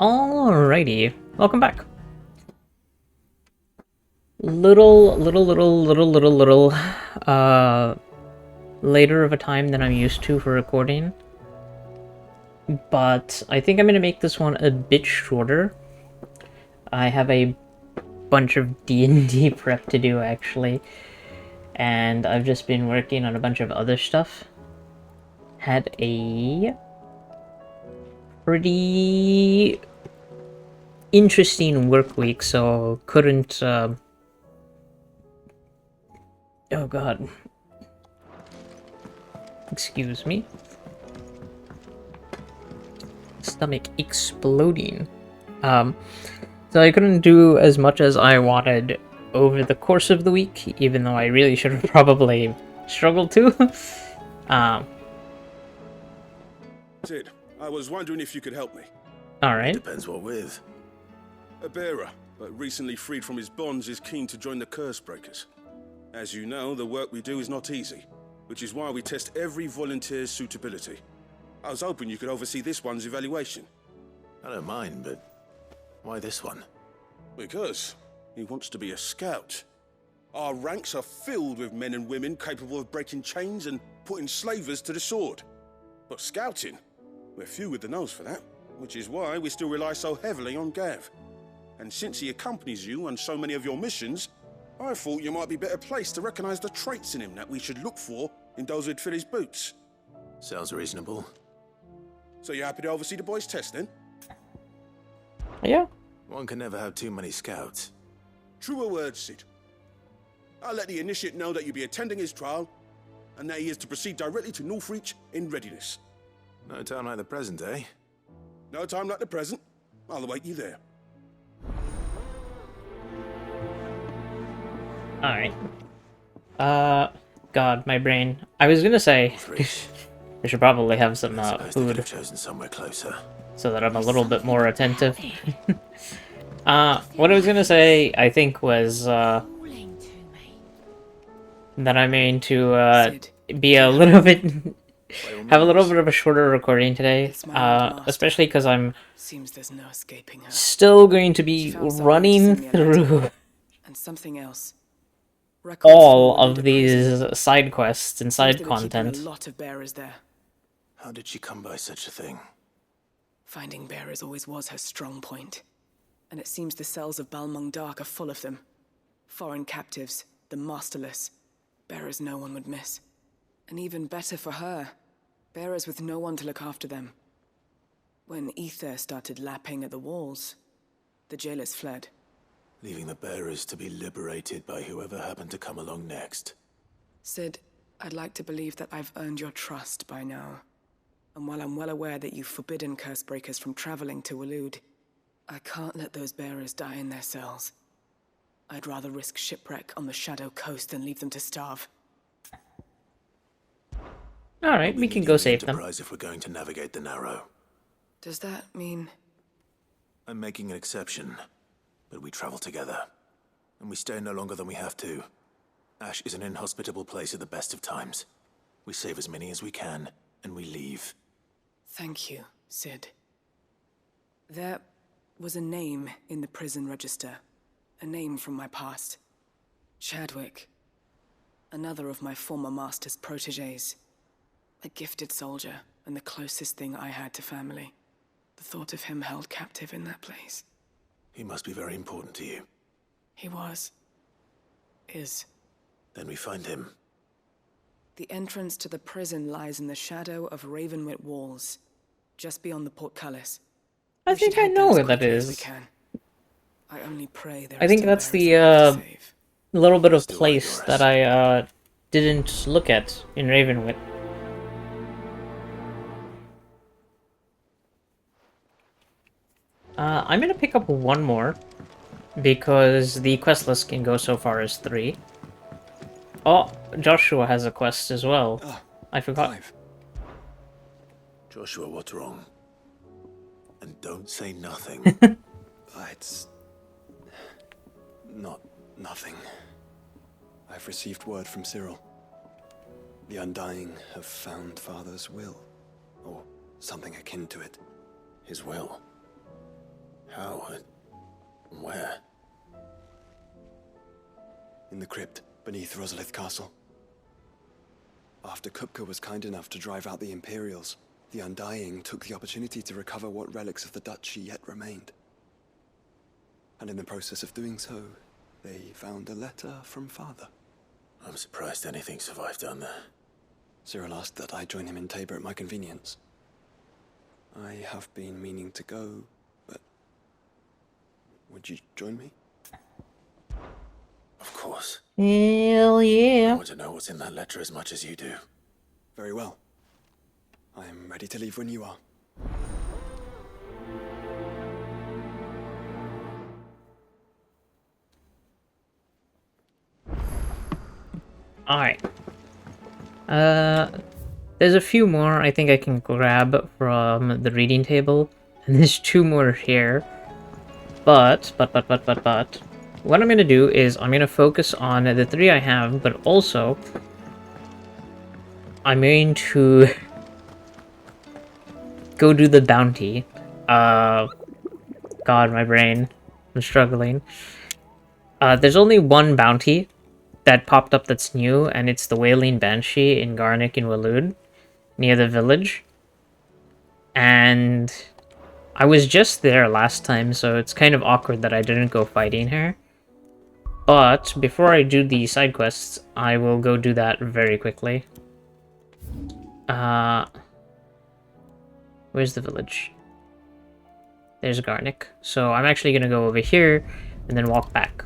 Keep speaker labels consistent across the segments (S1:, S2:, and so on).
S1: Alrighty, welcome back. Uh, later of a time than I'm used to for recording. But I think I'm gonna make this one a bit shorter. I have a bunch of D&D prep to do, actually. And I've just been working on a bunch of other stuff. Had a pretty interesting work week, so couldn't, oh god. Excuse me. Stomach exploding. So I couldn't do as much as I wanted over the course of the week, even though I really should have probably struggled to. um,
S2: Sid, I was wondering if you could help me.
S1: Alright.
S3: Depends what with.
S2: A bearer, but recently freed from his bonds, is keen to join the Curse Breakers. As you know, the work we do is not easy, which is why we test every volunteer's suitability. I was hoping you could oversee this one's evaluation.
S3: I don't mind, but why this one?
S2: Because he wants to be a scout. Our ranks are filled with men and women capable of breaking chains and putting slavers to the sword. But scouting, we're few with the nose for that, which is why we still rely so heavily on Gav. And since he accompanies you on so many of your missions, I thought you might be better placed to recognize the traits in him that we should look for in those who'd fill his boots.
S3: Sounds reasonable.
S2: So you happy to oversee the boys' test, then?
S1: Yeah.
S3: One can never have too many scouts.
S2: Truer words, Sid. I'll let the initiate know that you'll be attending his trial, and that he is to proceed directly to Northreach in readiness.
S3: No time like the present, eh?
S2: No time like the present. I'll await you there.
S1: Alright. God, my brain. I was gonna say,
S3: Northreach.
S1: I should probably have some
S3: I suppose they could
S1: food
S3: have chosen somewhere closer.
S1: so that I'm a little bit more attentive. What I was gonna say, I think, was, that I'm going to, be a little bit... have a little bit of a shorter recording today, especially because I'm
S4: Seems there's no escaping her.
S1: still going to
S4: She
S1: be
S4: found someone to
S1: running
S4: send me a letter.
S1: through
S4: And something else. Records
S1: all
S4: from
S1: of
S4: Wounded Prison.
S1: these side quests and
S4: Seems
S1: side
S4: they were keeping
S1: content.
S4: a lot of bearers there.
S3: How did she come by such a thing?
S4: Finding bearers always was her strong point. And it seems the cells of Balmung Dark are full of them. Foreign captives, the masterless. Bearers no one would miss. And even better for her, bearers with no one to look after them. When ether started lapping at the walls, the jailers fled.
S3: Leaving the bearers to be liberated by whoever happened to come along next.
S4: Sid, I'd like to believe that I've earned your trust by now. And while I'm well aware that you've forbidden curse breakers from traveling to Waloed, I can't let those bearers die in their cells. I'd rather risk shipwreck on the Shadow Coast than leave them to starve.
S1: Alright, we can go save them.
S3: Enterprise if we're going to navigate the Narrow.
S4: Does that mean...
S3: I'm making an exception, but we travel together. And we stay no longer than we have to. Ash is an inhospitable place at the best of times. We save as many as we can, and we leave.
S4: Thank you, Sid. There was a name in the prison register. A name from my past. Chadwick. Another of my former master's protégés. A gifted soldier, and the closest thing I had to family. The thought of him held captive in that place.
S3: He must be very important to you.
S4: He was. Is.
S3: Then we find him.
S4: The entrance to the prison lies in the shadow of Ravenwit walls, just beyond the portcullis.
S1: I
S4: We should
S1: think I
S4: head
S1: know
S4: there
S1: where
S4: as
S1: that
S4: quickly as we
S1: is.
S4: can. I only pray there
S1: I
S4: is
S1: think
S4: still
S1: that's
S4: bearers
S1: the,
S4: left to save.
S1: little bit of
S3: Let's do
S1: place
S3: yours.
S1: that I, didn't look at in Ravenwit. I'm gonna pick up one more, because the quest list can go so far as 3. Oh, Joshua has a quest as well. I forgot.
S5: Clive.
S3: Joshua, what's wrong? And don't say nothing.
S5: It's... not nothing. I've received word from Cyril. The Undying have found Father's will. Or something akin to it.
S3: His will. How? Where?
S5: In the crypt beneath Rosalith Castle. After Kupka was kind enough to drive out the Imperials, the Undying took the opportunity to recover what relics of the Duchy yet remained. And in the process of doing so, they found a letter from Father.
S3: I'm surprised anything survived down there.
S5: Cyril asked that I join him in Tabor at my convenience. I have been meaning to go, but... would you join me?
S3: Of course.
S1: Hell
S3: I
S1: yeah.
S3: want to know what's in that letter as much as you do.
S5: Very well. I am ready to leave when you are.
S1: Alright. There's a few more I think I can grab from the reading table. And there's 2 more here. But, what I'm gonna do is I'm gonna focus on the 3 I have, but also I'm going to go do the bounty. God, my brain. I'm struggling. There's only one bounty that popped up that's new, and it's the Wailing Banshee in Garnick and Waloed, near the village. And I was just there last time, so it's kind of awkward that I didn't go fighting her. But before I do the side quests, I will go do that very quickly. Where's the village? There's Garnick. So I'm actually gonna go over here and then walk back.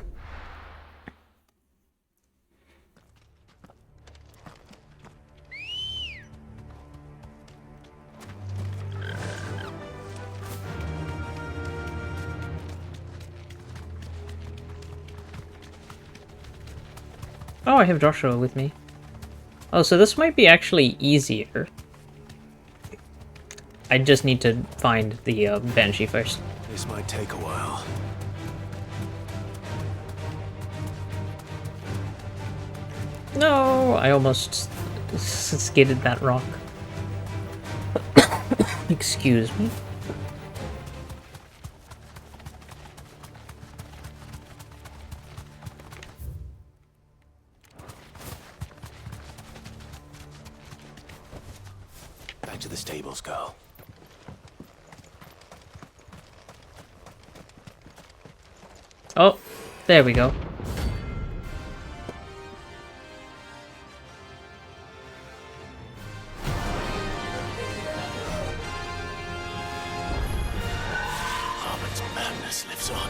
S1: Oh, I have Joshua with me. Oh, so this might be actually easier. I just need to find the Banshee first.
S3: This might take a while.
S1: No, I almost skidded that rock. Excuse me.
S3: Back to the stables, girl.
S1: Oh, there we go.
S3: Harmon's madness lives on.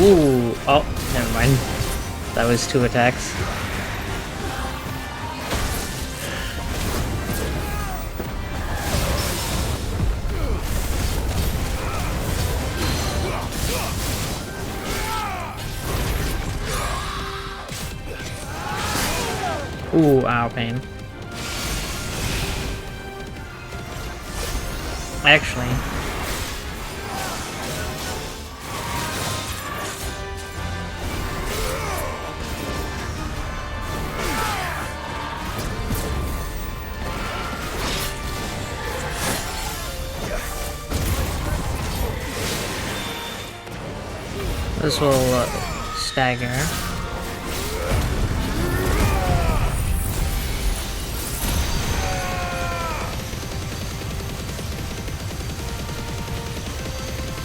S1: Ooh, oh, never mind. That was 2 attacks. Ooh, ow, pain. Actually, this will stagger.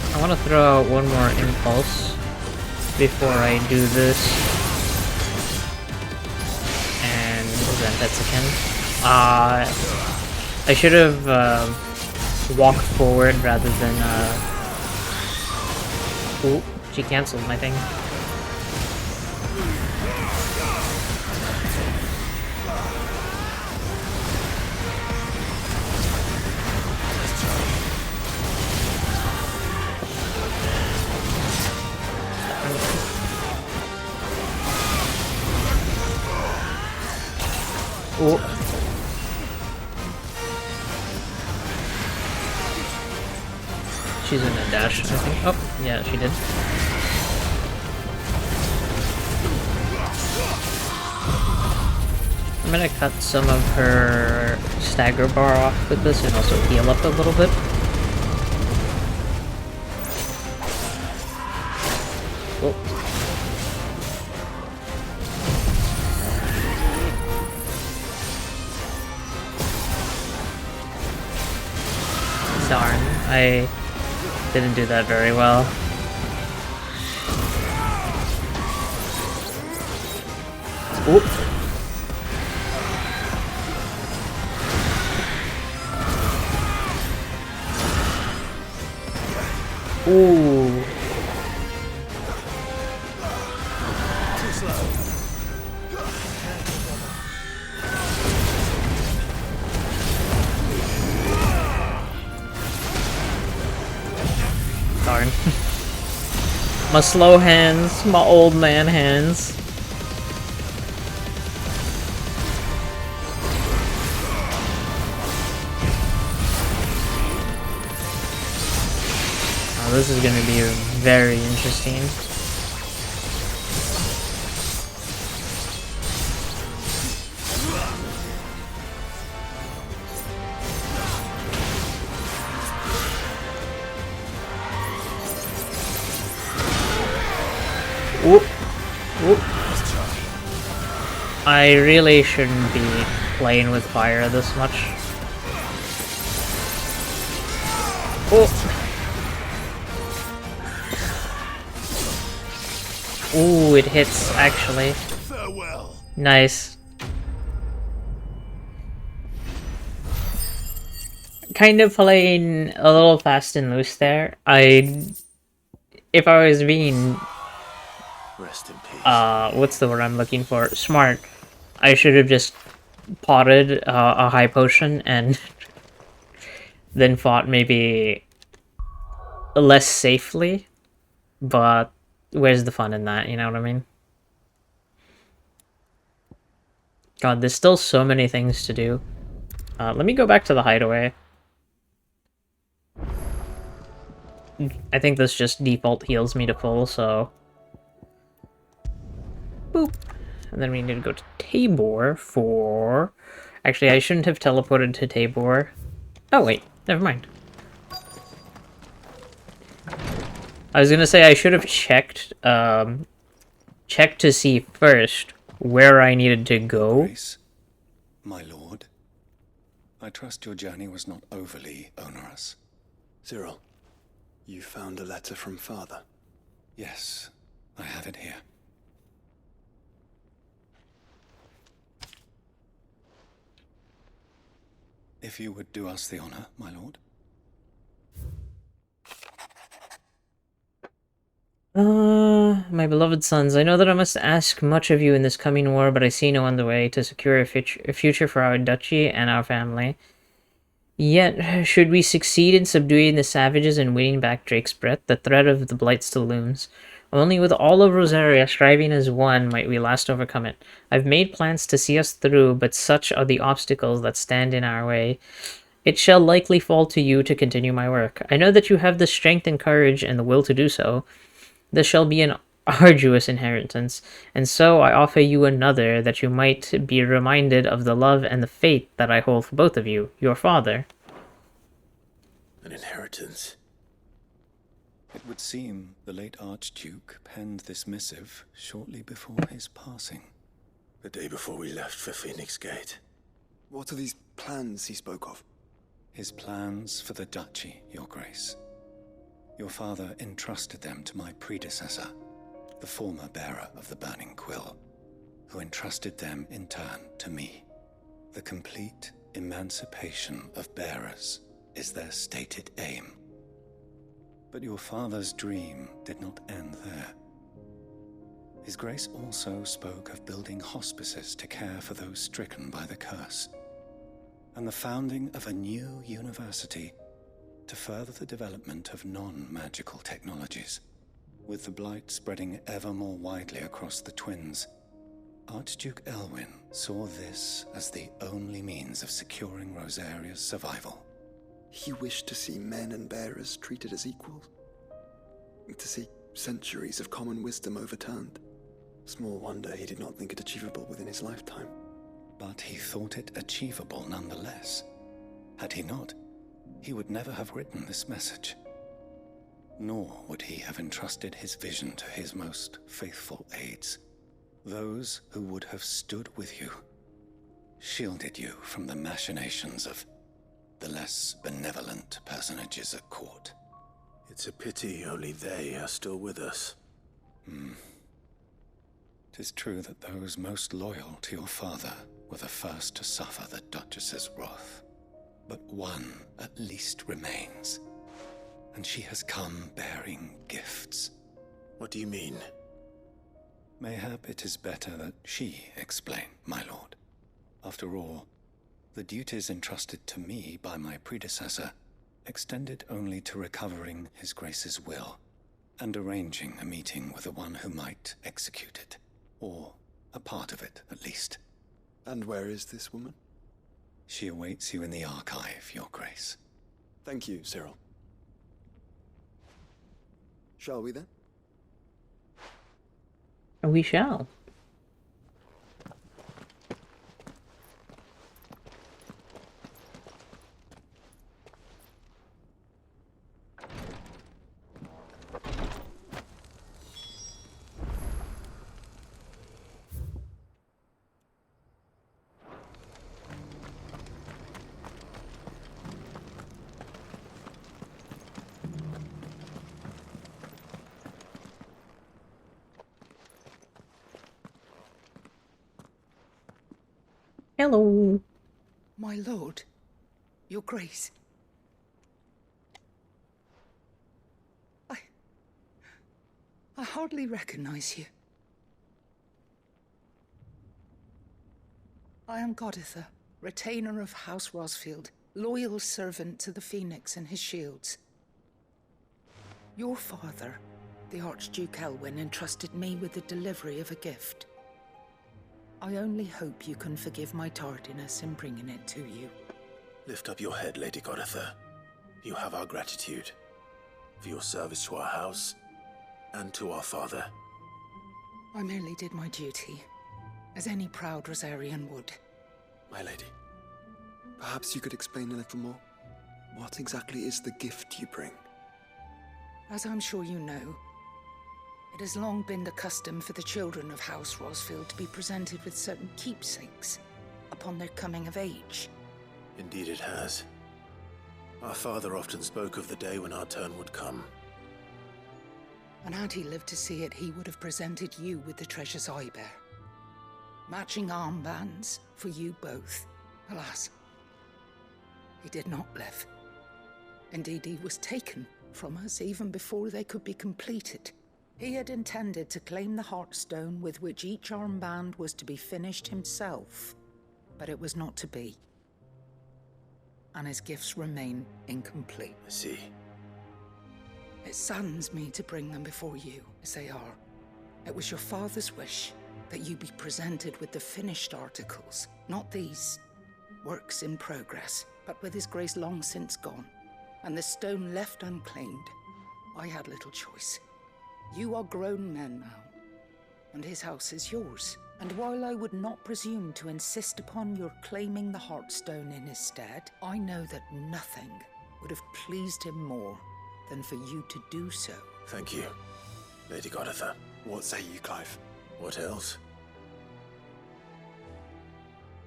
S1: I want to throw out one more impulse before I do this. And event that's again. I should have walked forward rather than Ooh, she canceled my thing. Oh. She's in a dash, I think. Oh, yeah, she did. I'm gonna cut some of her stagger bar off with this and also heal up a little bit. Oh. Darn, I didn't do that very well. Oop. Ooh.
S3: Too slow.
S1: Darn. My slow hands, my old man hands. Oh, this is gonna be very interesting. Whoop. Whoop. I really shouldn't be playing with fire this much. Oh. Ooh, it hits actually.
S3: Farewell.
S1: Nice. Kind of playing a little fast and loose there. If I was being
S3: Rest in peace.
S1: what's the word I'm looking for? Smart. I should have just potted a high potion and then fought maybe less safely, but where's the fun in that, you know what I mean? God, there's still so many things to do. Let me go back to the hideaway. I think this just default heals me to full, so... Boop. And then we need to go to Tabor for... Actually, I shouldn't have teleported to Tabor. Oh, wait. Never mind. I was gonna say I should have checked to see first where I needed to go.
S6: Grace, my lord, I trust your journey was not overly onerous.
S5: Cyril, you found a letter from Father.
S6: Yes, I have it here. If you would do us the honor, my lord.
S1: My beloved sons, I know that I must ask much of you in this coming war, but I see no other way to secure a future for our duchy and our family. Yet, should we succeed in subduing the savages and winning back Drake's breath, the threat of the Blight still looms. Only with all of Rosaria striving as one might we last overcome it. I've made plans to see us through, but such are the obstacles that stand in our way. It shall likely fall to you to continue my work. I know that you have the strength and courage and the will to do so. This shall be an arduous inheritance, and so I offer you another, that you might be reminded of the love and the faith that I hold for both of you, your father.
S3: An inheritance.
S6: It would seem the late Archduke penned this missive shortly before his passing.
S3: The day before we left for Phoenix Gate.
S5: What are these plans he spoke of?
S6: His plans for the duchy, your grace. Your father entrusted them to my predecessor, the former bearer of the Burning Quill, who entrusted them in turn to me. The complete emancipation of bearers is their stated aim. But your father's dream did not end there. His Grace also spoke of building hospices to care for those stricken by the curse, and the founding of a new university to further the development of non-magical technologies. With the blight spreading ever more widely across the Twins, Archduke Elwyn saw this as the only means of securing Rosaria's survival.
S5: He wished to see men and bearers treated as equals. To see centuries of common wisdom overturned. Small wonder he did not think it achievable within his lifetime.
S6: But he thought it achievable nonetheless. Had he not, he would never have written this message. Nor would he have entrusted his vision to his most faithful aides, those who would have stood with you, shielded you from the machinations of the less benevolent personages at court.
S3: It's a pity only they are still with us.
S6: 'Tis true that those most loyal to your father were the first to suffer the Duchess's wrath. But one at least remains, and she has come bearing gifts.
S3: What do you mean?
S6: Mayhap it is better that she explain, my lord. After all, the duties entrusted to me by my predecessor extended only to recovering His Grace's will and arranging a meeting with the one who might execute it, or a part of it at least.
S5: And where is this woman?
S6: She awaits you in the archive, Your Grace.
S5: Thank you, Cyril. Shall we then?
S1: We shall. Hello.
S7: My lord, your grace. I hardly recognize you. I am Goditha, retainer of House Rosfield, loyal servant to the Phoenix and his shields. Your father, the Archduke Elwyn, entrusted me with the delivery of a gift. I only hope you can forgive my tardiness in bringing it to you.
S3: Lift up your head, Lady Goditha. You have our gratitude for your service to our house and to our father.
S7: I merely did my duty, as any proud Rosarian would.
S5: My lady, perhaps you could explain a little more? What exactly is the gift you bring?
S7: As I'm sure you know, it has long been the custom for the children of House Rosfield to be presented with certain keepsakes upon their coming of age.
S3: Indeed it has. Our father often spoke of the day when our turn would come.
S7: And had he lived to see it, he would have presented you with the treasures I bear. Matching armbands for you both. Alas, he did not live. Indeed, he was taken from us even before they could be completed. He had intended to claim the Heartstone with which each armband was to be finished himself, but it was not to be. And his gifts remain incomplete.
S3: I see.
S7: It saddens me to bring them before you, as they are. It was your father's wish that you be presented with the finished articles, not these works in progress, but with his grace long since gone, and the stone left unclaimed. I had little choice. You are grown men now, and his house is yours. And while I would not presume to insist upon your claiming the Heartstone in his stead, I know that nothing would have pleased him more than for you to do so.
S3: Thank you, Lady Goditha.
S5: What say you, Clive?
S3: What else?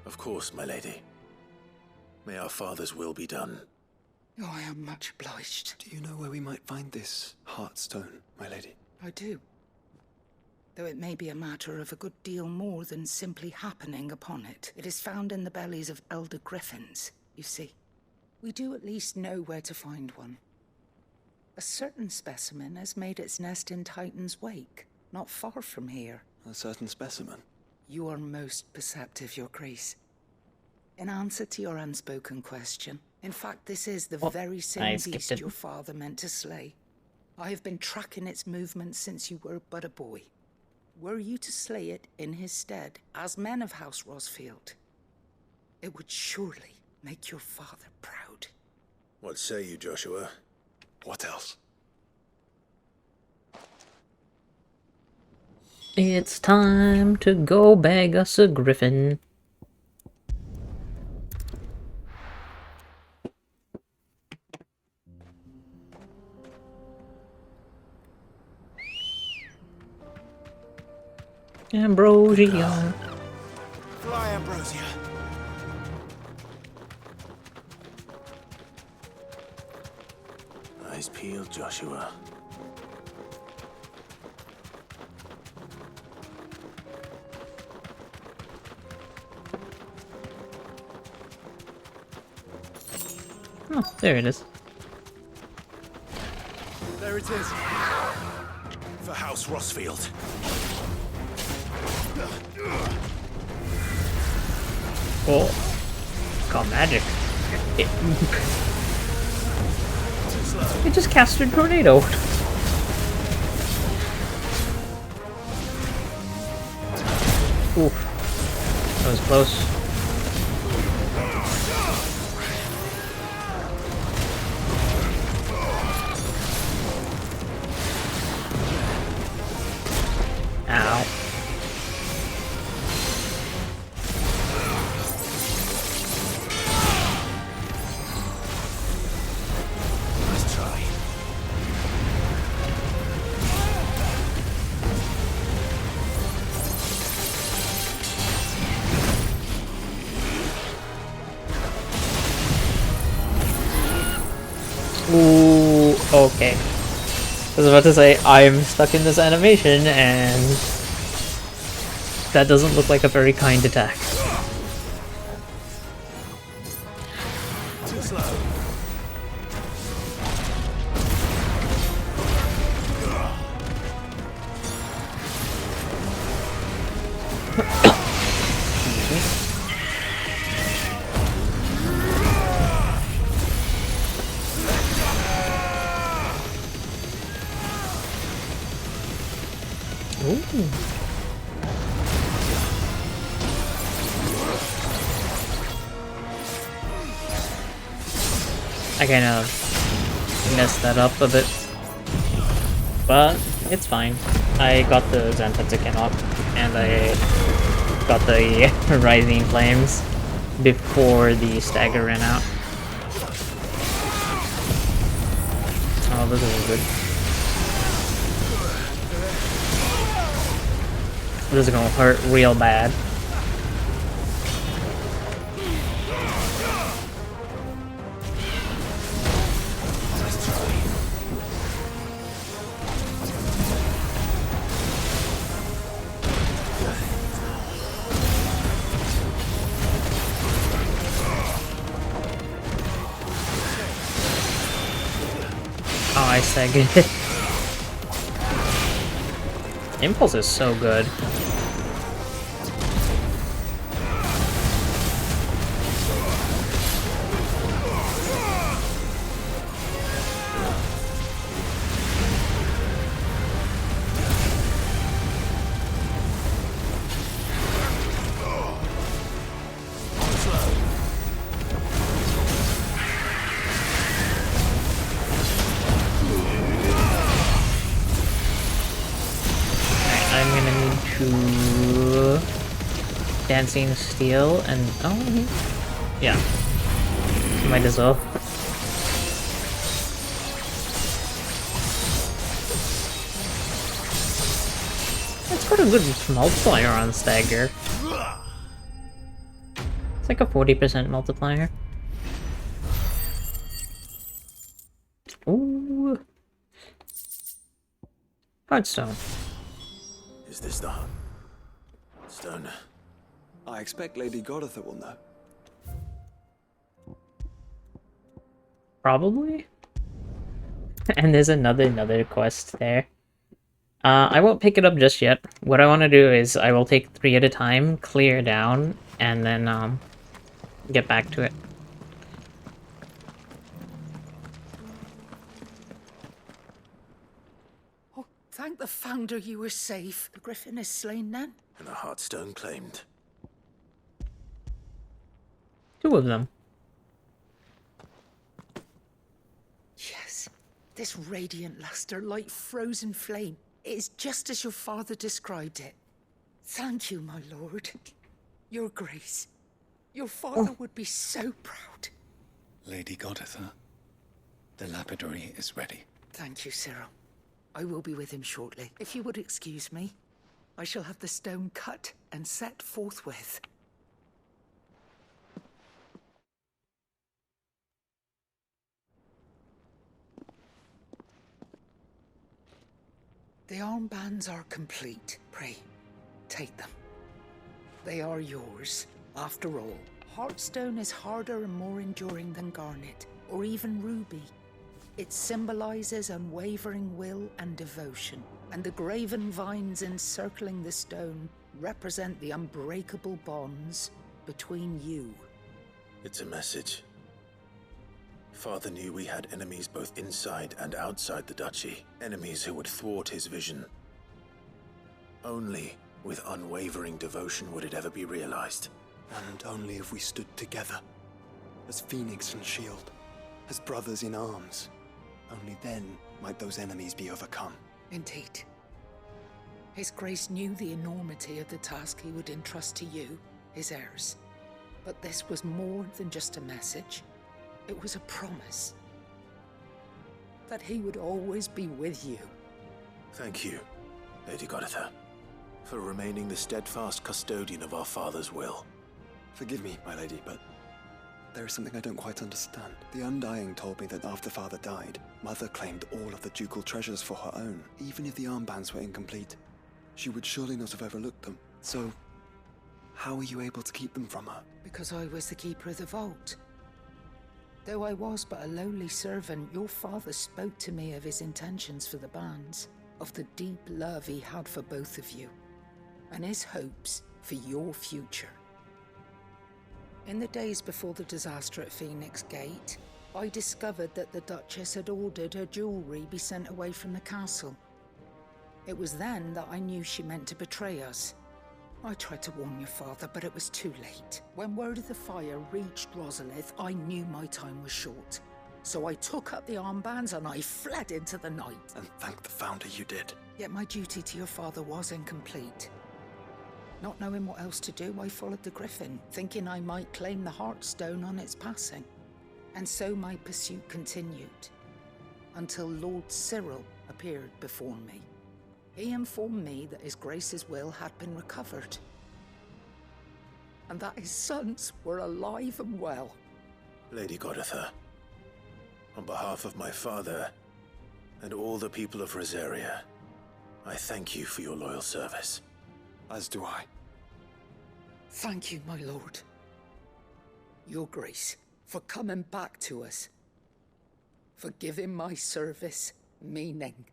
S3: Of course, my lady. May our father's will be done.
S7: Oh, I am much obliged.
S5: Do you know where we might find this Heartstone, my lady?
S7: I do. Though it may be a matter of a good deal more than simply happening upon it. It is found in the bellies of elder griffins, you see. We do at least know where to find one. A certain specimen has made its nest in Titan's Wake, not far from here.
S5: A certain specimen?
S7: You are most perceptive, Your Grace. In answer to your unspoken question, in fact, this is the very
S1: I
S7: same
S1: skipped
S7: beast
S1: it.
S7: your father meant to slay. I have been tracking its movements since you were but a boy. were you to slay it in his stead, as men of House Rosfield, it would surely make your father proud.
S3: What say you, Joshua?
S5: What else?
S1: It's time to go bag us a griffin. Ambrosia.
S3: Fly, Ambrosia. Eyes peeled, Joshua.
S1: Oh, there it is.
S3: There it is. For House Rosfield.
S1: Oh, got magic. It just cast a tornado. Oof, that was close. Ow.
S3: Let's try.
S1: Ooh, okay. I was about to say, I'm stuck in this animation, and that doesn't look like a very kind attack.
S3: Too slow.
S1: Ooh. I kind of messed that up a bit, but it's fine. I got the Zantetsuken up, and I got the Rising Flames before the stagger ran out. Oh, this is good. This is gonna hurt real bad. Oh, I staggered it. Impulse is so good. I'm gonna need to Dancing Steel and yeah, might as well. It's got a good multiplier on Stagger. It's like a 40% multiplier. Ooh, Heartstone.
S3: Is this the stone?
S5: I expect Lady Godotha will know.
S1: Probably. And there's another quest there. I won't pick it up just yet. What I want to do is I will take 3 at a time, clear down, and then get back to it.
S7: Oh, thank the fountain Founder, you were safe. The griffin is slain then?
S3: And the Heartstone claimed.
S1: 2 of them.
S7: Yes. This radiant luster, like frozen flame. It is just as your father described it. Thank you, my lord. Your grace. Your father would be so proud.
S6: Lady Goditha, the lapidary is ready.
S7: Thank you, Cyril. I will be with him shortly. If you would excuse me, I shall have the stone cut and set forthwith. The armbands are complete. Pray, take them. They are yours. After all, Heartstone is harder and more enduring than garnet, or even ruby. It symbolizes unwavering will and devotion, and the graven vines encircling the stone represent the unbreakable bonds between you.
S3: It's a message. Father knew we had enemies both inside and outside the duchy. Enemies who would thwart his vision. Only with unwavering devotion would it ever be realized.
S5: And only if we stood together, as Phoenix and Shield, as brothers in arms. Only then might those enemies be overcome.
S7: Indeed. His Grace knew the enormity of the task he would entrust to you, his heirs. But this was more than just a message. It was a promise. That he would always be with you.
S3: Thank you, Lady Goditha, for remaining the steadfast custodian of our father's will.
S5: Forgive me, my lady, but there is something I don't quite understand. The Undying told me that after Father died, Mother claimed all of the ducal treasures for her own. Even if the armbands were incomplete, she would surely not have overlooked them. So, how were you able to keep them from her?
S7: Because I was the keeper of the vault. Though I was but a lowly servant, your father spoke to me of his intentions for the bands, of the deep love he had for both of you, and his hopes for your future. In the days before the disaster at Phoenix Gate, I discovered that the Duchess had ordered her jewelry be sent away from the castle. It was then that I knew she meant to betray us. I tried to warn your father, but it was too late. When word of the fire reached Rosalith, I knew my time was short. So I took up the armbands and I fled into the night.
S5: And thank the Founder you did.
S7: Yet my duty to your father was incomplete. Not knowing what else to do, I followed the griffin, thinking I might claim the Heartstone on its passing. And so my pursuit continued, until Lord Cyril appeared before me. He informed me that his Grace's will had been recovered, and that his sons were alive and well.
S3: Lady Goditha, on behalf of my father and all the people of Rosaria, I thank you for your loyal service.
S5: As do I.
S7: Thank you, my lord. Your Grace, for coming back to us. For giving my service meaning.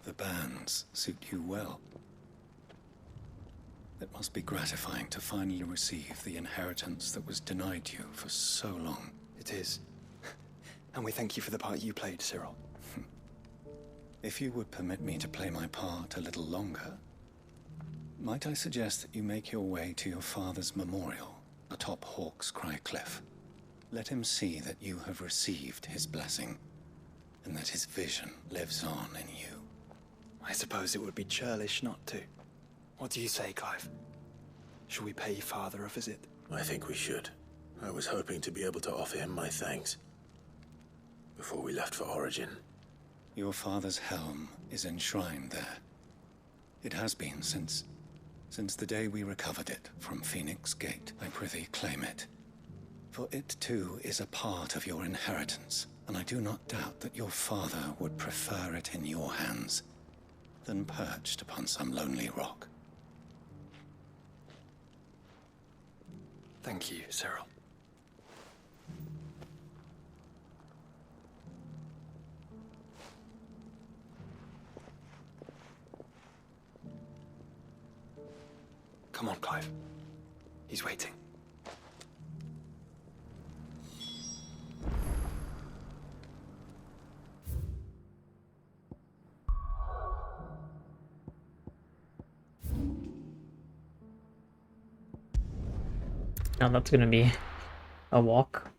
S6: The bands suit you well. It must be gratifying to finally receive the inheritance that was denied you for so long.
S5: It is. And we thank you for the part you played, Cyril.
S6: If you would permit me to play my part a little longer, might I suggest that you make your way to your father's memorial atop Hawk's Cry Cliff. Let him see that you have received his blessing, and that his vision lives on in you.
S5: I suppose it would be churlish not to. What do you say, Clive? Should we pay Father a visit?
S3: I think we should. I was hoping to be able to offer him my thanks before we left for Origin.
S6: Your father's helm is enshrined there. It has been since the day we recovered it from Phoenix Gate. I prithee claim it. For it too is a part of your inheritance, and I do not doubt that your father would prefer it in your hands than perched upon some lonely rock.
S5: Thank you, Cyril. Come on, Clive. He's waiting.
S1: Now that's gonna be a walk.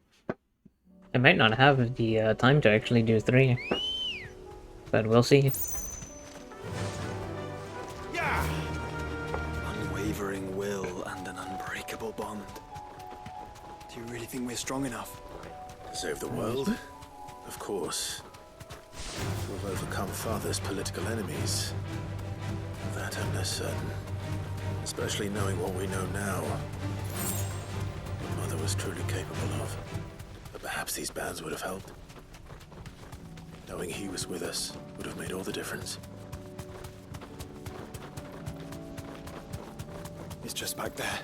S1: I might not have the time to actually do 3, but we'll see.
S5: Unwavering will and an unbreakable bond. Do you really think we're strong enough?
S3: To save the world? Of course. We'll overcome Father's political enemies. That I'm less certain. Especially knowing what we know now. What Mother was truly capable of. But perhaps these bands would have helped. Knowing he was with us would have made all the difference.
S5: He's just back there.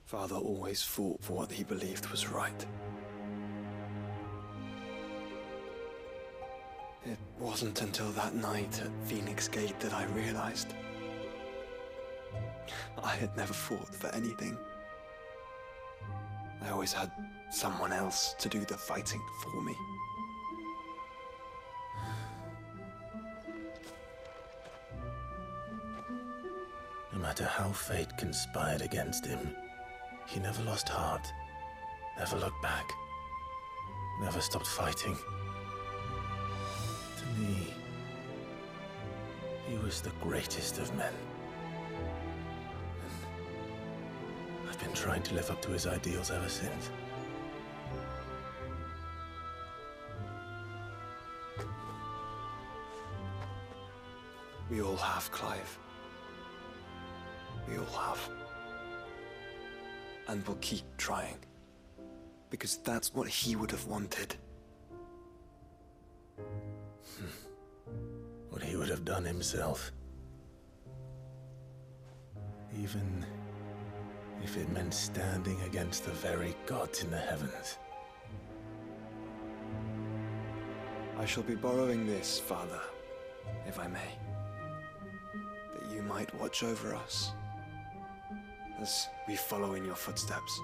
S5: Father always fought for what he believed was right. It wasn't until that night at Phoenix Gate that I realized I had never fought for anything. I always had someone else to do the fighting for me.
S3: No matter how fate conspired against him, he never lost heart, never looked back, never stopped fighting. To me, he was the greatest of men. And I've been trying to live up to his ideals ever since.
S5: We all have, Clive. We all have. And we'll keep trying. Because that's what he would have wanted.
S3: What he would have done himself. Even if it meant standing against the very gods in the heavens.
S5: I shall be borrowing this, Father, if I may. That you might watch over us as we follow in your footsteps.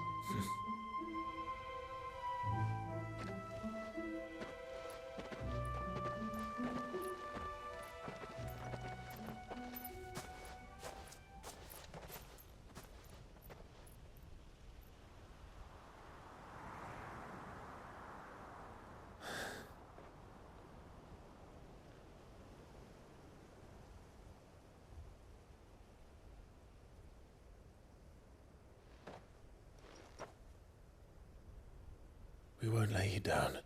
S3: We won't lay you down.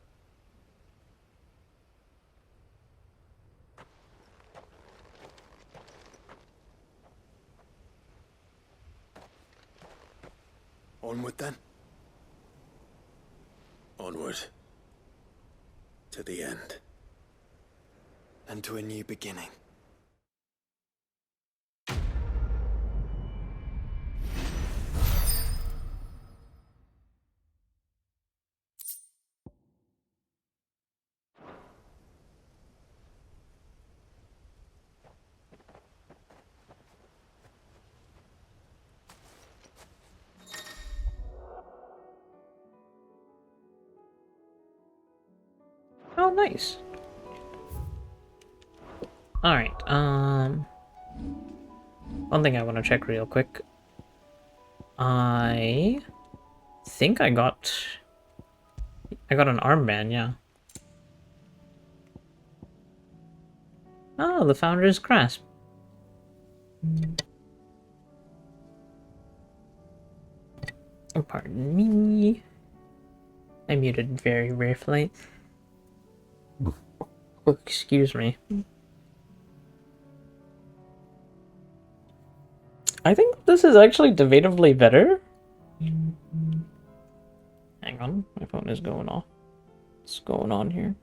S5: Onward then.
S3: Onward. To the end.
S5: And to a new beginning.
S1: Oh, nice. Alright, one thing I want to check real quick. I think I got an armband, yeah. Oh, the Founder's Grasp. Oh, pardon me. I muted very briefly. Oh, excuse me. I think this is actually debatably better. Hang on, my phone is going off. What's going on here?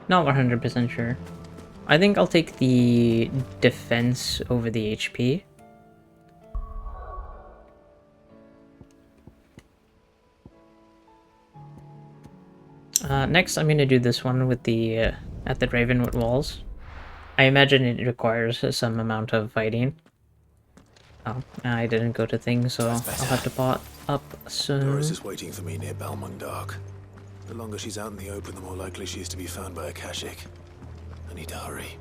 S1: Not 100% sure. I think I'll take the defense over the HP. Next, I'm gonna do this one with the at the Ravenwood Walls. I imagine it requires some amount of fighting. Oh, I didn't go to things, so I'll have to pot up soon.
S3: Doris is waiting for me near Balmung Dark. The longer she's out in the open, the more likely she is to be found by a Kashik. I need to hurry.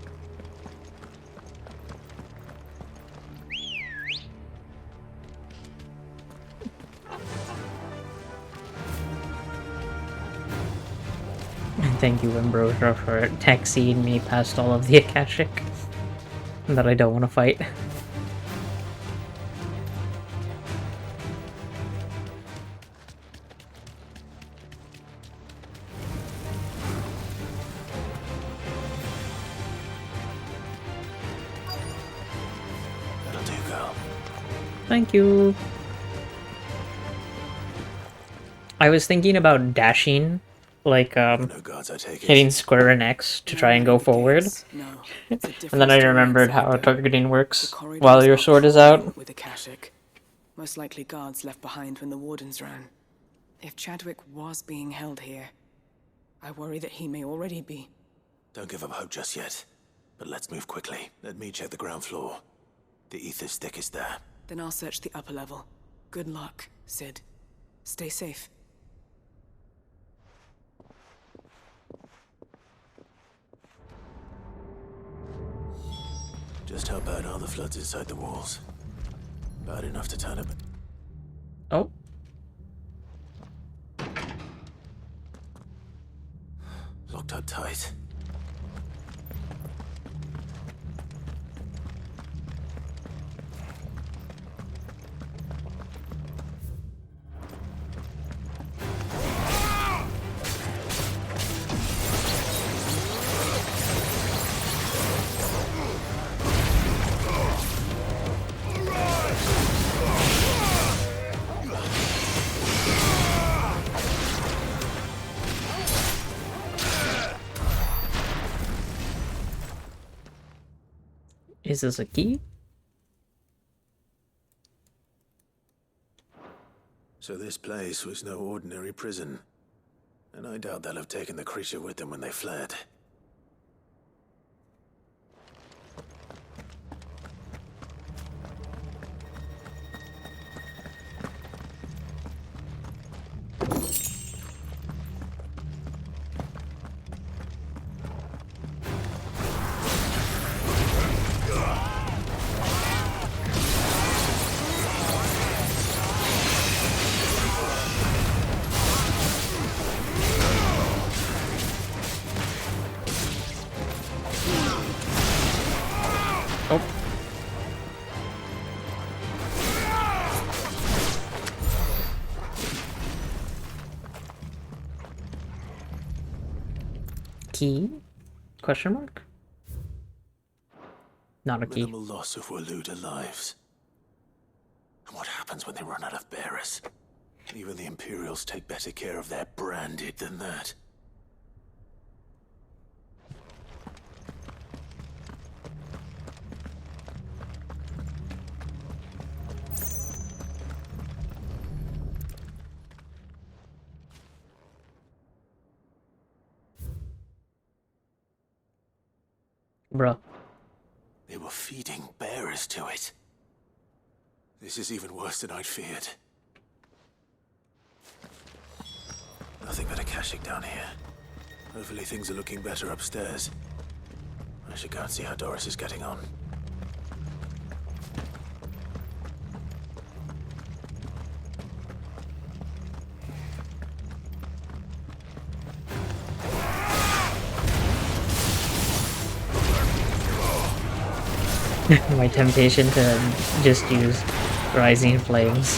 S1: Thank you, Ambrosia, for taxiing me past all of the Akashic that I don't want to fight.
S3: That'll do, girl.
S1: Thank you. I was thinking about dashing, like,
S3: No guards, I take it.
S1: hitting square and X to try and go forward.
S4: No, it's a different
S1: And then I
S4: story
S1: remembered
S4: inside
S1: how
S4: there.
S1: targeting
S4: The
S1: works
S4: corridors
S1: while your
S4: are
S1: sword is
S4: crawling
S1: out.
S4: with Akashic. Most likely guards left behind when the wardens ran. If Chadwick was being held here, I worry that he may already be.
S3: Don't give up hope just yet. But let's move quickly. Let me check the ground floor. The ether's thickest there.
S4: Then I'll search the upper level. Good luck, Sid. Stay safe.
S3: Just how bad are the floods inside the walls? Bad enough to turn it.
S1: Oh,
S3: Locked up tight.
S1: is this a key?
S3: So this place was no ordinary prison. And I doubt they'll have taken the creature with them when they fled.
S1: Oh. Key? Question mark? Not a key.
S3: Minimal loss of Waluda lives. And what happens when they run out of bearers? Even the Imperials take better care of their branded than that.
S1: Bruh.
S3: They were feeding bearers to it. This is even worse than I'd feared. Nothing but Akashic down here. Hopefully things are looking better upstairs. I should go and see how Doris is getting on.
S1: My temptation to just use Rising Flames.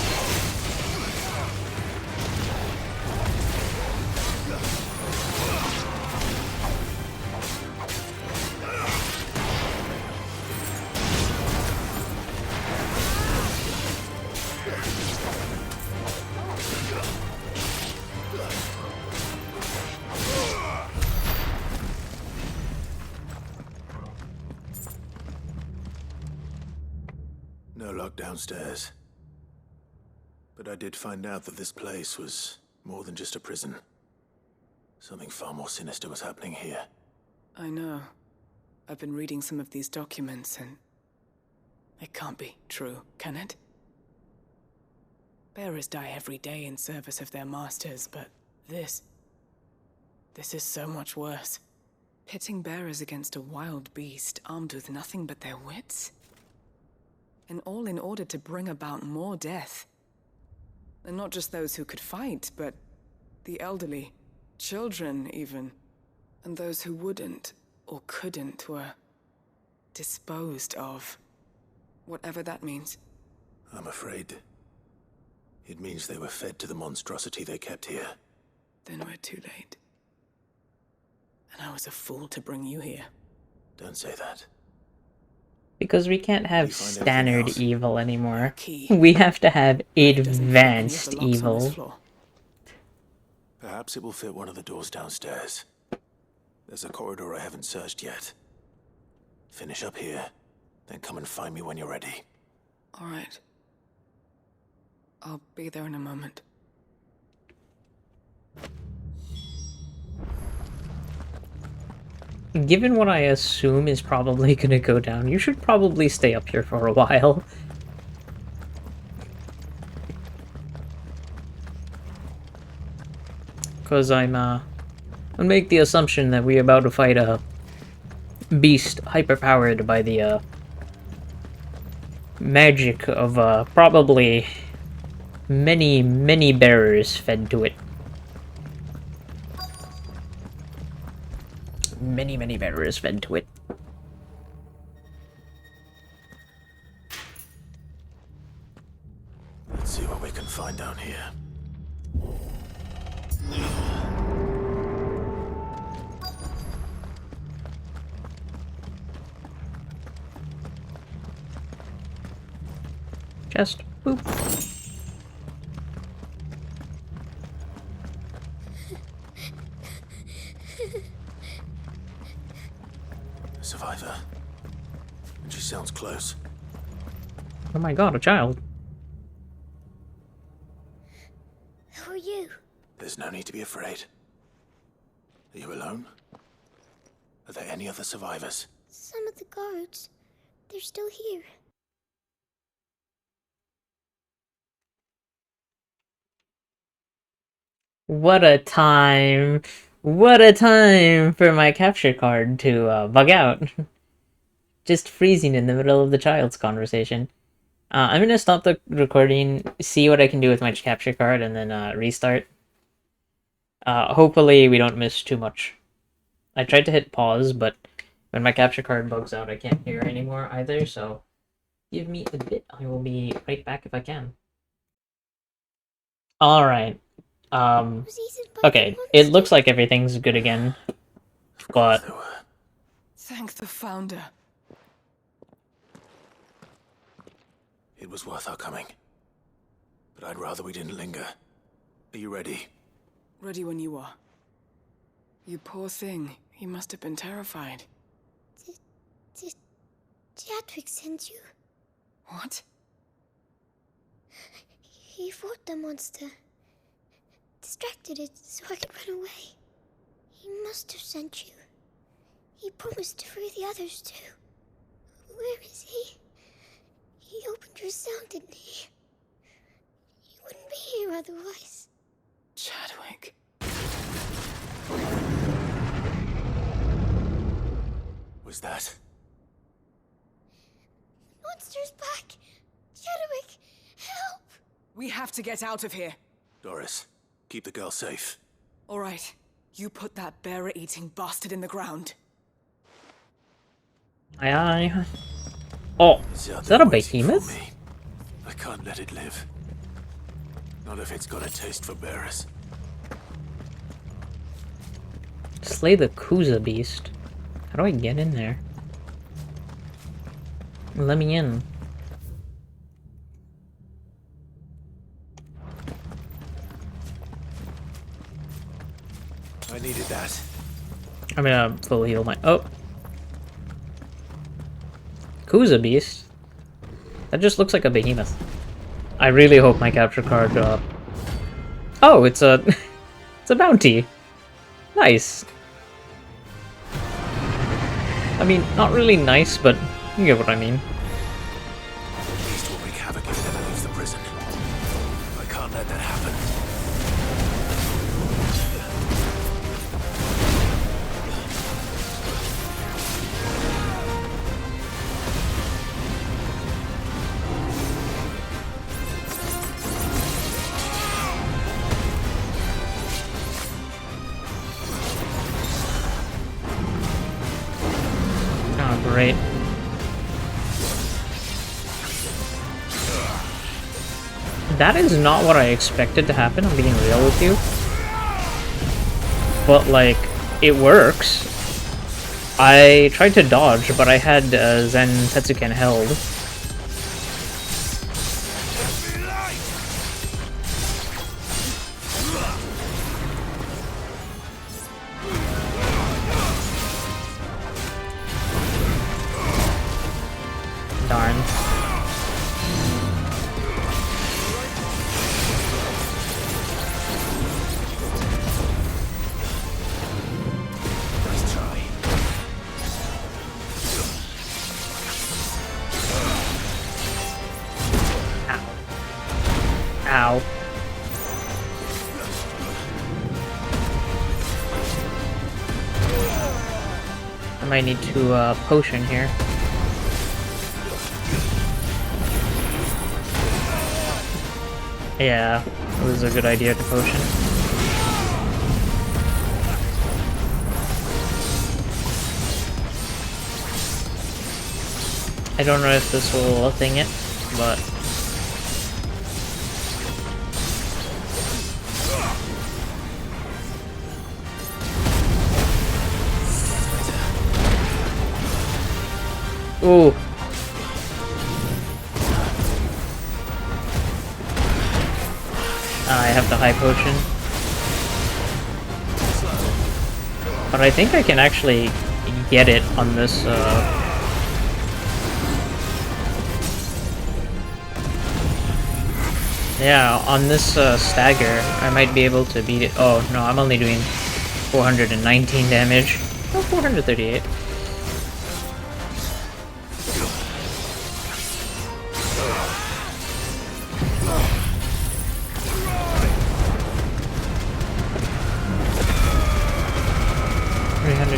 S3: No lock downstairs. But I did find out that this place was more than just a prison. Something far more sinister was happening here.
S4: I know. I've been reading some of these documents and... it can't be true, can it? Bearers die every day in service of their masters, but this is so much worse. Pitting bearers against a wild beast armed with nothing but their wits? And all in order to bring about more death. And not just those who could fight, but the elderly, children even. And those who wouldn't or couldn't were disposed of. Whatever that means.
S3: I'm afraid it means they were fed to the monstrosity they kept here.
S4: Then we're too late. And I was a fool to bring you here.
S3: Don't say that.
S1: Because we can't have
S3: You find
S1: standard
S3: everything else?
S1: evil anymore.
S4: Key.
S1: We have to have
S4: Doesn't fit any of
S1: advanced
S4: the locks on this
S1: evil.
S4: floor.
S3: Perhaps it will fit one of the doors downstairs. There's a corridor I haven't searched yet. Finish up here, then come and find me when you're ready.
S4: All right. I'll be there in a moment.
S1: Given what I assume is probably gonna go down, you should probably stay up here for a while. Because I'll make the assumption that we're about to fight a beast hyperpowered by the magic of probably many bearers fed to it. Many bearers fed to it.
S3: Let's see what we can find down here.
S1: Chest. Boop.
S3: A survivor. And she sounds close.
S1: Oh my god, a child.
S8: Who are you?
S3: There's no need to be afraid. Are you alone? Are there any other survivors?
S8: Some of the guards. They're still here.
S1: What a time. What a time for my capture card to bug out. Just freezing in the middle of the child's conversation. I'm gonna stop the recording, see what I can do with my capture card, and then restart. Hopefully we don't miss too much. I tried to hit pause, but when my capture card bugs out, I can't hear anymore either, so give me a bit. I will be right back if I can. Alright.
S8: Was eaten by
S1: Okay,
S8: the
S1: it
S8: monster.
S1: looks like everything's good again. But
S3: There were.
S4: Thank the Founder.
S3: It was worth our coming. But I'd rather we didn't linger. Are you ready?
S4: Ready when you are. You poor thing. He must have been terrified.
S8: Did Chadwick send you?
S4: What?
S8: He fought the monster. Distracted it so I could run away. He must have sent you. He promised to free the others too. Where is he? He opened your cell, didn't he? He wouldn't be here otherwise.
S4: Chadwick.
S3: Was that?
S8: Monster's back! Chadwick, help!
S4: We have to get out of here.
S3: Doris, keep the girl safe.
S4: All right. You put that bearer-eating bastard in the ground.
S1: aye. Oh,
S3: It's out
S1: is that a
S3: there waiting for
S1: behemoth?
S3: me. I can't let it live. Not if it's got a taste for bearers.
S1: Slay the Kuza beast. How do I get in there? Let me in.
S3: I needed that.
S1: I'm gonna full heal my. Oh! Kuza beast? That just looks like a behemoth. I really hope my capture card, Oh, it's a... it's a bounty! Nice! I mean, not really nice, but you get what I mean.
S3: The beast will wreak havoc if it ever leaves the prison. I can't let that happen.
S1: Oh, great. That is not what I expected to happen, I'm being real with you. But, like, it works. I tried to dodge, but I had Zen Tetsuken held. Darn.
S3: Nice try.
S1: Ow. I might need to potion here. Yeah, it was a good idea to potion. I don't know if this will thing it, but... Ooh. I have the high potion. But I think I can actually get it on this, Yeah, on this, stagger, I might be able to beat it. Oh, no, I'm only doing 419 damage. Oh, 438.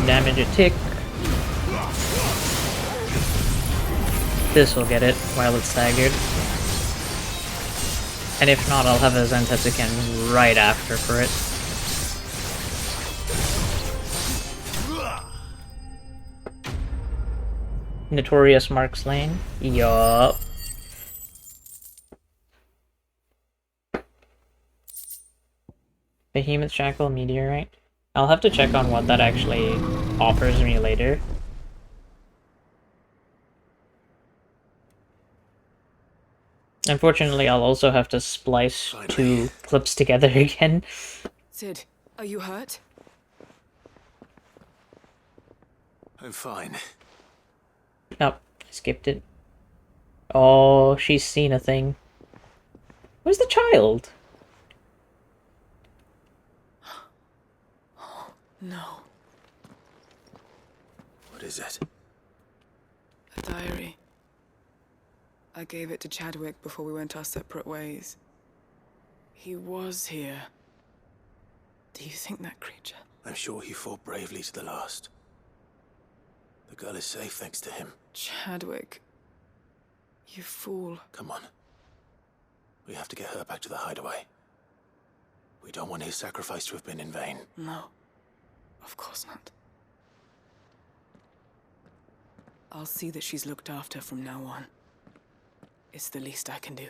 S1: Damage a tick. This will get it while it's staggered. And if not, I'll have a Zentetsuken right after for it. Notorious Mark Slain? Yup. Behemoth Shackle Meteorite? I'll have to check on what that actually offers me later. Unfortunately, I'll also have to splice two clips together again.
S4: Sid, are you hurt?
S3: I'm fine.
S1: Nope, I skipped it. Oh, she's seen a thing. Where's the child?
S4: No.
S3: What is it?
S4: A diary. I gave it to Chadwick before we went our separate ways. He was here. Do you think that creature?
S3: I'm sure he fought bravely to the last. The girl is safe thanks to him.
S4: Chadwick. You fool.
S3: Come on. We have to get her back to the hideaway. We don't want his sacrifice to have been in vain.
S4: No. Of course not. I'll see that she's looked after from now on. It's the least I can do.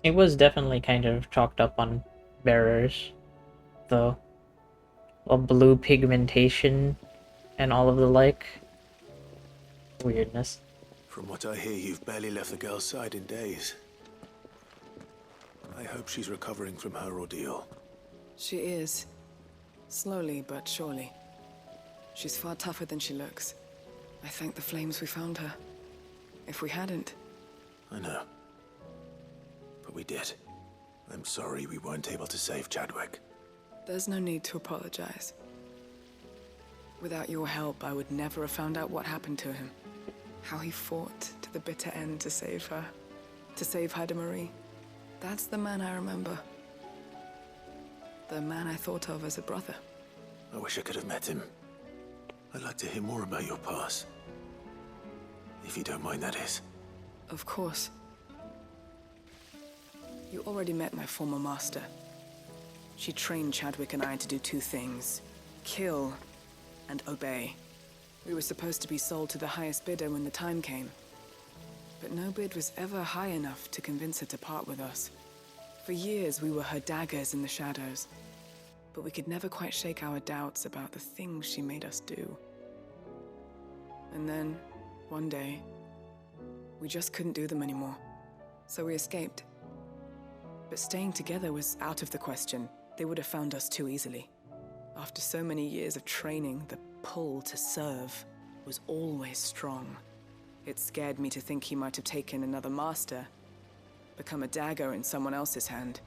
S1: It was definitely kind of chalked up on bearers, though. Well, blue pigmentation and all of the like. Weirdness.
S3: From what I hear, you've barely left the girl's side in days. I hope she's recovering from her ordeal.
S4: She is. Slowly but surely. She's far tougher than she looks. I thank the flames we found her. If we hadn't...
S3: I know. But we did. I'm sorry we weren't able to save Chadwick.
S4: There's no need to apologize. Without your help, I would never have found out what happened to him. How he fought to the bitter end to save her. To save Haida Marie. That's the man I remember. The man I thought of as a brother.
S3: I wish I could have met him. I'd like to hear more about your past. If you don't mind, that is.
S4: Of course. You already met my former master. She trained Chadwick and I to do two things. Kill and obey. We were supposed to be sold to the highest bidder when the time came. But no bid was ever high enough to convince her to part with us. For years, we were her daggers in the shadows. But we could never quite shake our doubts about the things she made us do. And then, one day, we just couldn't do them anymore. So we escaped. But staying together was out of the question. They would have found us too easily. After so many years of training, the pull to serve was always strong. It scared me to think he might have taken another master, become a dagger in someone else's hand.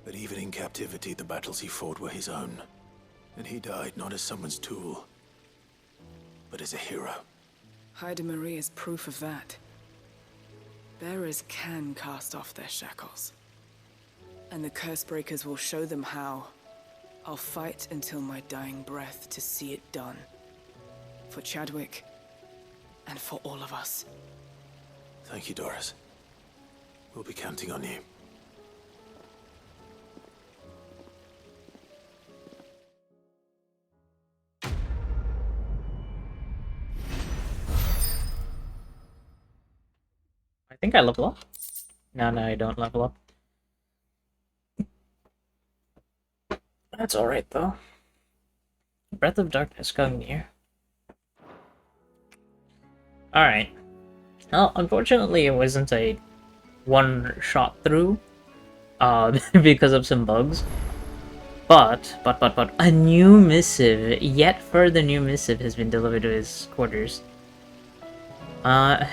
S3: But even in captivity, the battles he fought were his own. And he died not as someone's tool, but as a hero.
S4: Haida Marie is proof of that. Bearers can cast off their shackles. And the Cursebreakers will show them how. I'll fight until my dying breath to see it done. For Chadwick, and for all of us.
S3: Thank you, Doris. We'll be counting on you.
S1: I think I level up. No, I don't level up. That's alright, though. Breath of Darkness coming near. Alright. Well, unfortunately, it wasn't a one-shot through, because of some bugs. But, a new missive, yet further new missive has been delivered to his quarters. Well,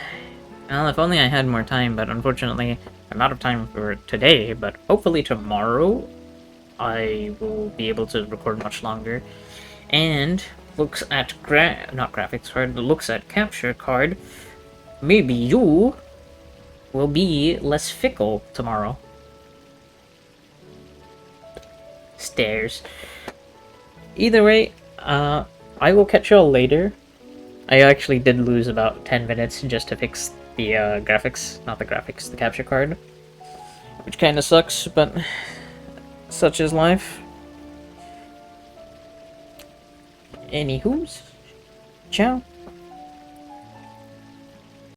S1: if only I had more time, but unfortunately, I'm out of time for today, but hopefully tomorrow, I will be able to record much longer. And looks at not graphics card, but looks at capture card. Maybe you will be less fickle tomorrow. Stairs. Either way, I will catch y'all later. I actually did lose about 10 minutes just to fix the graphics, not the graphics, the capture card. Which kinda sucks, but such is life. Anywho's, ciao.